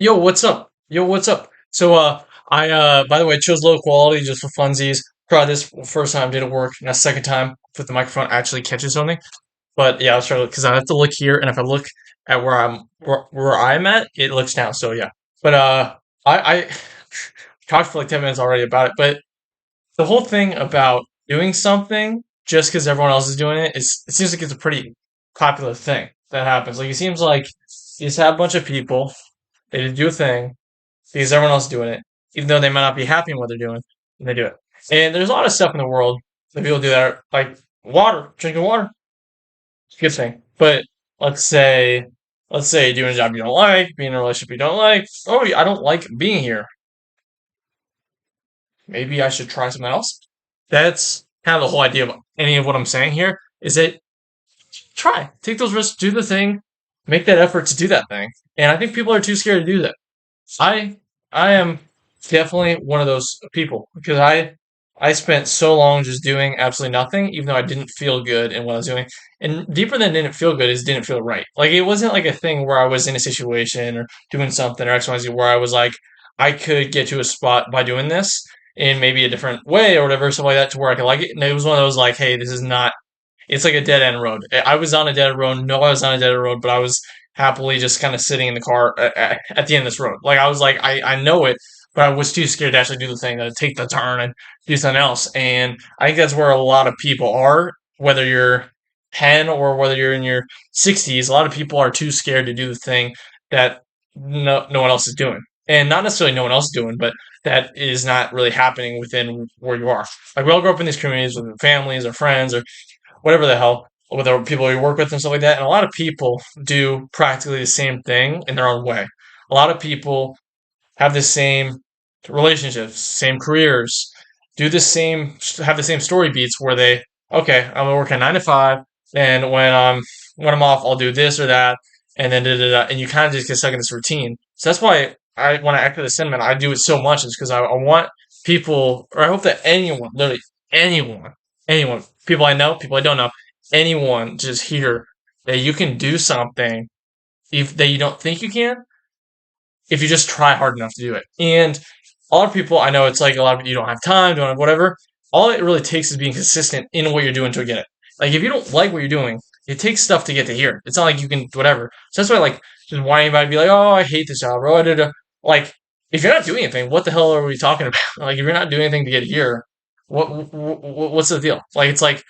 Yo, what's up? Yo, what's up? By the way, chose low quality just for funsies. Tried this first time, didn't work. Now, second time, with the microphone actually catches something. But yeah, I was trying to because I have to look here, and if I look at where I'm at, it looks down. So yeah, but I talked for like 10 minutes already about it. But the whole thing about doing something just because everyone else is doing it seems like it's a pretty popular thing that happens. Like it seems like you just have a bunch of people, they just do a thing because everyone else is doing it, even though they might not be happy in what they're doing, and they do it. And there's a lot of stuff in the world that people do that are like water, drinking water, it's a good thing. But let's say, let's say doing a job you don't like, being in a relationship you don't like. Oh, I don't like being here. Maybe I should try something else. That's kind of the whole idea of any of what I'm saying here. Is that try, take those risks, do the thing, make that effort to do that thing. And I think people are too scared to do that. I I am definitely one of those people because I spent so long just doing absolutely nothing, even though I didn't feel good in what I was doing. And deeper than didn't feel good is didn't feel right. Like it wasn't like a thing where I was in a situation or doing something or XYZ where I was like, I could get to a spot by doing this in maybe a different way or whatever, stuff like that to where I could like it. And it was one of those like, hey, this is not it's like a dead end road. I was on a dead end road. No, I was on a dead end road, but I was happily just kind of sitting in the car at the end of this road. Like I was like, I know it, but I was too scared to actually do the thing, to take the turn and do something else. And I think that's where a lot of people are, whether you're 10 or whether you're in your 60s. A lot of people are too scared to do the thing that no one else is doing. And not necessarily no one else is doing, but that is not really happening within where you are. Like we all grow up in these communities with families or friends or whatever the hell, with the people we work with and stuff like that. And a lot of people do practically the same thing in their own way. A lot of people have the same relationships, same careers, do the same, have the same story beats where they, okay, I'm gonna work at 9 to 5, and when I'm off, I'll do this or that, and then da da da, and you kind of just get stuck in this routine. So that's why when I echo the sentiment, I do it so much is because I want people, or I hope that anyone, literally anyone, anyone, people I know, people I don't know, anyone just hear that you can do something if that you don't think you can if you just try hard enough to do it. And a lot of people I know it's like a lot of you don't have time, don't have whatever. All it really takes is being consistent in what you're doing to get it. Like if you don't like what you're doing, it takes stuff to get to here. It's not like you can whatever. So that's why like just whining about it, be like, oh, I hate this job, bro. Like if you're not doing anything, what the hell are we talking about? Like if you're not doing anything to get here, what's the deal? Like it's like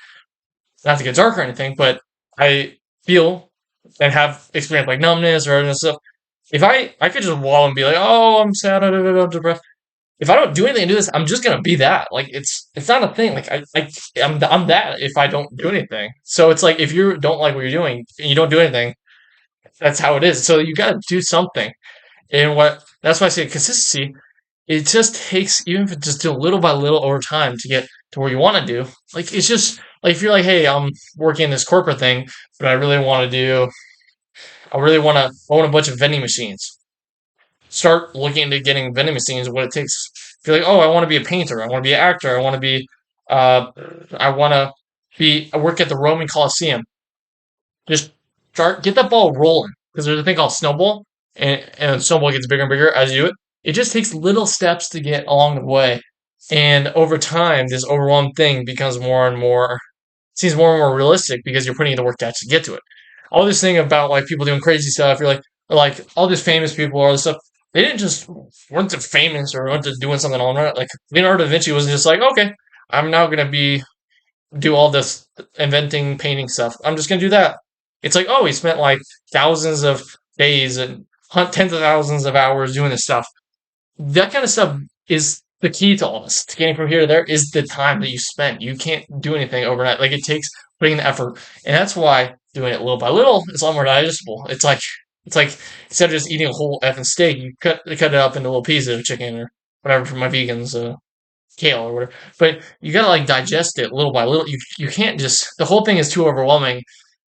not to get dark or anything, but I feel and have experienced like numbness or other stuff. If I could just wallow and be like, oh, I'm sad, I'm depressed. If I don't do anything to do this, I'm just gonna be that. Like it's not a thing. Like I'm that if I don't do anything. So it's like if you don't like what you're doing and you don't do anything, that's how it is. So you got to do something. And what that's why I say consistency. It just takes even if it's just do little by little over time to get to where you want to do. Like it's just like if you're like, hey, I'm working this corporate thing, but I really want to own a bunch of vending machines. Start looking into getting vending machines. What it takes. If you're like, oh, I want to be a painter. I want to be an actor. Uh, I want to I work at the Roman Coliseum. Just get that ball rolling because there's a thing called snowball, and snowball gets bigger and bigger as you do it. It just takes little steps to get along the way, and over time, this overwhelmed thing becomes more and more seems more and more realistic because you're putting in the work to actually get to it. All this thing about like people doing crazy stuff, you're like, or like all these famous people, all this stuff. They didn't just weren't just famous or weren't just doing something all night. Like Leonardo da Vinci wasn't just like, okay, I'm now gonna be do all this inventing, painting stuff. I'm just gonna do that. It's like, oh, he spent like thousands of days and tens of thousands of hours doing this stuff. That kind of stuff is the key to all this. To getting from here to there is the time that you spend. You can't do anything overnight. Like it takes putting the effort, and that's why doing it little by little is a lot more digestible. It's like instead of just eating a whole effing steak, you cut it up into little pieces of chicken or whatever for my vegans. Kale or whatever. But you gotta like digest it little by little. You can't just the whole thing is too overwhelming.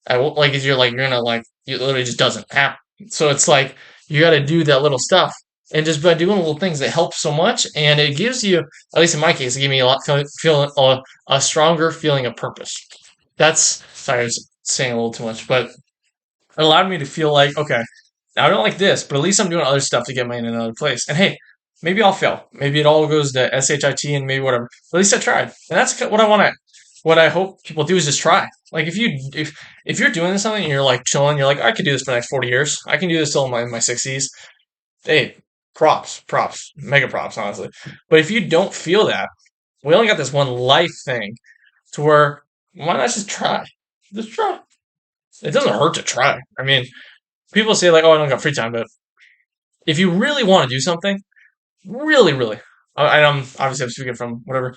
Like if you're gonna like it literally just doesn't happen. So it's like you gotta do that little stuff. And just by doing little things, it helps so much, and it gives you, at least in my case, it gave me a lot feel a stronger feeling of purpose. That's sorry, I was saying a little too much, but it allowed me to feel like okay. Now I don't like this, but at least I'm doing other stuff to get money in another place. And hey, maybe I'll fail. Maybe it all goes to SHIT and maybe whatever. But at least I tried. And that's what I want to. What I hope people do is just try. Like if you're doing something and you're like chilling, you're like I could do this for the next 40 years. I can do this till my 60s. Hey, props, mega props, honestly. But if you don't feel that, we only got this one life thing to where why not just try? Just try. It doesn't hurt to try. I mean, people say like, "Oh, I don't got free time," but if you really want to do something, really, and I'm speaking from whatever,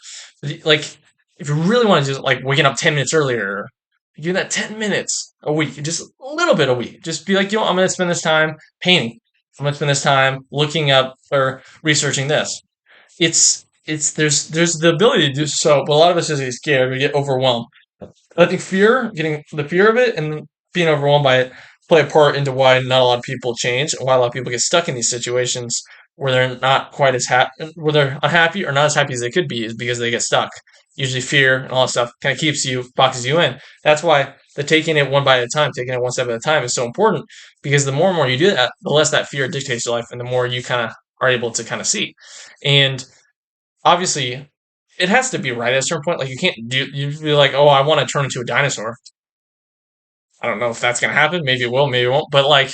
like if you really want to do like waking up 10 minutes earlier, you do that 10 minutes a week, just a little bit a week. Just be like, I'm going to spend this time painting. I'm going to spend this time looking up or researching this. It's there's the ability to do so, but a lot of us just get scared. We get overwhelmed. I think getting the fear of it and being overwhelmed by it play a part into why not a lot of people change and why a lot of people get stuck in these situations where they're not quite as happy, where they're unhappy or not as happy as they could be is because they get stuck. Usually fear and all that stuff kind of boxes you in. That's why the taking it one bite at a time, taking it one step at a time is so important because the more and more you do that, the less that fear dictates your life and the more you kind of are able to kind of see. And obviously it has to be right at a certain point. Like you be like, oh, I want to turn into a dinosaur. I don't know if that's gonna happen. Maybe it will, maybe it won't. But like,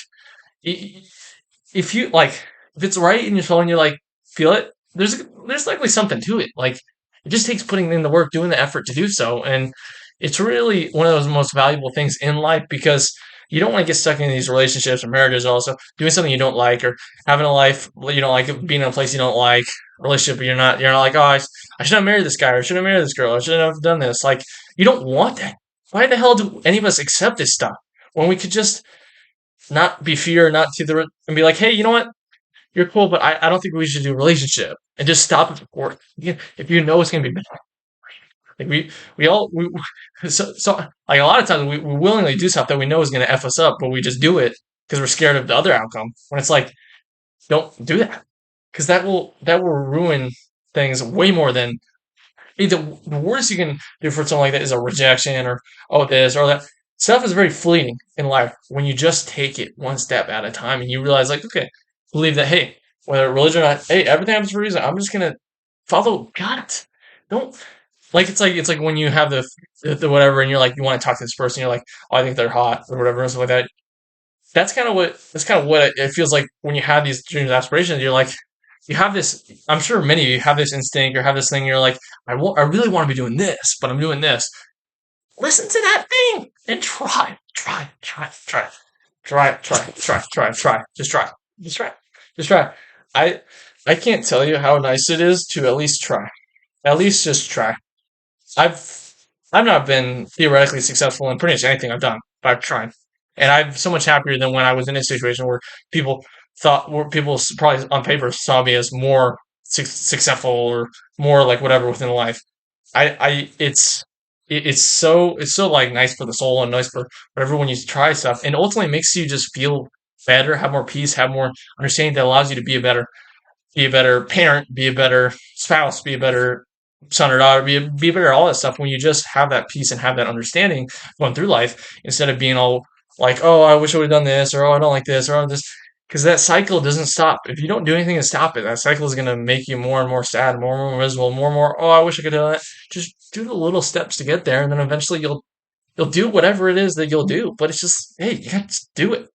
if you like, if it's right in your soul and you like feel it, there's likely something to it. Like, it just takes putting in the work, doing the effort to do so, and it's really one of those most valuable things in life because you don't want to get stuck in these relationships or marriages. Also, doing something you don't like or having a life you don't like, being in a place you don't like, relationship you're not like, oh, I should have married this guy or I should have married this girl. I should have done this. Like, you don't want that. Why the hell do any of us accept this stuff when we could just not be fear, not to the and be like, hey, you know what? You're cool, but I don't think we should do a relationship and just stop it before. If you know it's gonna be bad. Like we all so like a lot of times we willingly do stuff that we know is gonna f us up, but we just do it because we're scared of the other outcome. When it's like, don't do that because that will ruin things way more than the worst you can do for something like that is a rejection or oh this or that. Stuff is very fleeting in life when you just take it one step at a time and you realize like okay, believe that hey, whether religion or not, hey, everything happens for a reason. I'm just gonna follow God. Don't like it's like when you have the whatever and you're like you want to talk to this person, you're like, oh, I think they're hot or whatever and stuff like that. That's kind of what it feels like when you have these dreams and aspirations. You're like, you have this. I'm sure many of you have this instinct or have this thing. You're like, I really want to be doing this, but I'm doing this. Listen to that thing and try. Just try. I I can't tell you how nice it is to at least try. At least just try. I've I've not been theoretically successful in pretty much anything I've done, but I've tried, and I'm so much happier than when I was in a situation people where people probably on paper saw me as more successful or more like whatever within life. It's so like nice for the soul and nice for whatever when you try stuff, and ultimately makes you just feel better, have more peace, have more understanding that allows you to be a better parent, be a better spouse, be a better son or daughter, be a better all that stuff when you just have that peace and have that understanding going through life instead of being all like, oh, I wish I would have done this or oh, I don't like this or oh, this. Because that cycle doesn't stop. If you don't do anything to stop it, that cycle is going to make you more and more sad, more and more miserable, more and more. Oh, I wish I could do that. Just do the little steps to get there, and then eventually you'll do whatever it is that you'll do. But it's just hey, you got to just do it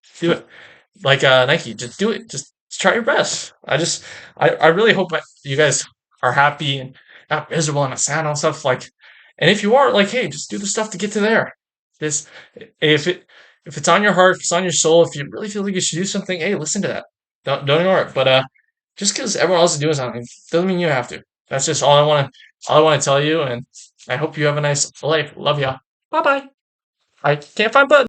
like Nike, just do it. Just try your best. I really hope that you guys are happy and not miserable and not sad and all stuff. Like, and if you are, like, hey, just do the stuff to get to there. This, if it's on your heart, if it's on your soul, if you really feel like you should do something, hey, listen to that. Don't ignore it. But just because everyone else is doing something doesn't mean you have to. That's just all I want to tell you. And I hope you have a nice life. Love ya. Bye bye. I can't find button.